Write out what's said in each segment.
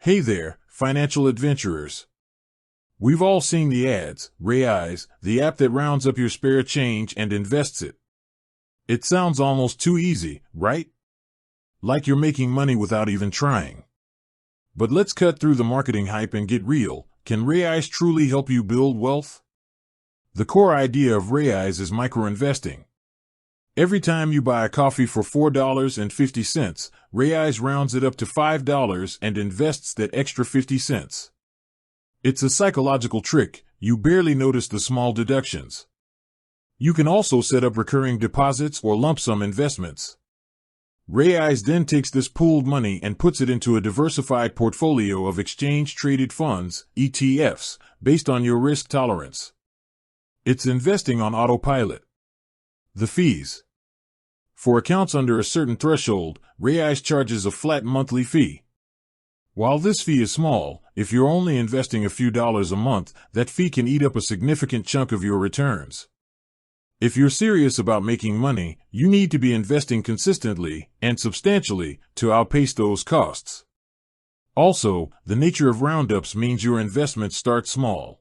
Hey there, financial adventurers. We've all seen the ads, Raiz, the app that rounds up your spare change and invests it. It sounds almost too easy, right? Like you're making money without even trying. But let's cut through the marketing hype and get real. Can Raiz truly help you build wealth? The core idea of Raiz is microinvesting. Every time you buy a coffee for $4.50, Raiz rounds it up to $5 and invests that extra 50 cents. It's a psychological trick. You barely notice the small deductions. You can also set up recurring deposits or lump sum investments. Raiz then takes this pooled money and puts it into a diversified portfolio of exchange-traded funds, ETFs, based on your risk tolerance. It's investing on autopilot. The fees. For accounts under a certain threshold, Raiz charges a flat monthly fee. While this fee is small, if you're only investing a few dollars a month, that fee can eat up a significant chunk of your returns. If you're serious about making money, you need to be investing consistently and substantially to outpace those costs. Also, the nature of roundups means your investments start small.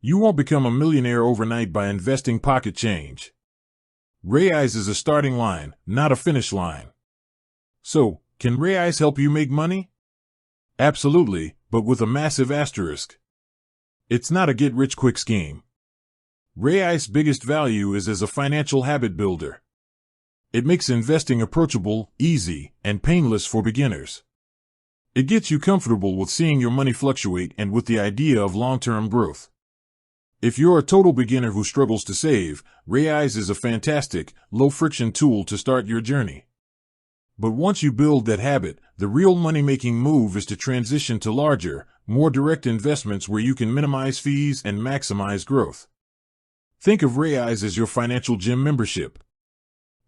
You won't become a millionaire overnight by investing pocket change. Raiz is a starting line, not a finish line. So, can Raiz help you make money? Absolutely, but with a massive asterisk. It's not a get-rich-quick scheme. Raiz's biggest value is as a financial habit builder. It makes investing approachable, easy, and painless for beginners. It gets you comfortable with seeing your money fluctuate and with the idea of long-term growth. If you're a total beginner who struggles to save, Raiz is a fantastic, low-friction tool to start your journey. But once you build that habit, the real money-making move is to transition to larger, more direct investments where you can minimize fees and maximize growth. Think of Raiz as your financial gym membership.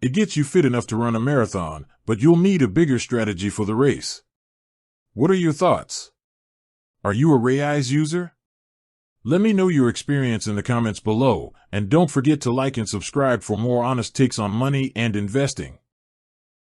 It gets you fit enough to run a marathon, but you'll need a bigger strategy for the race. What are your thoughts? Are you a Raiz user? Let me know your experience in the comments below, and don't forget to like and subscribe for more honest takes on money and investing.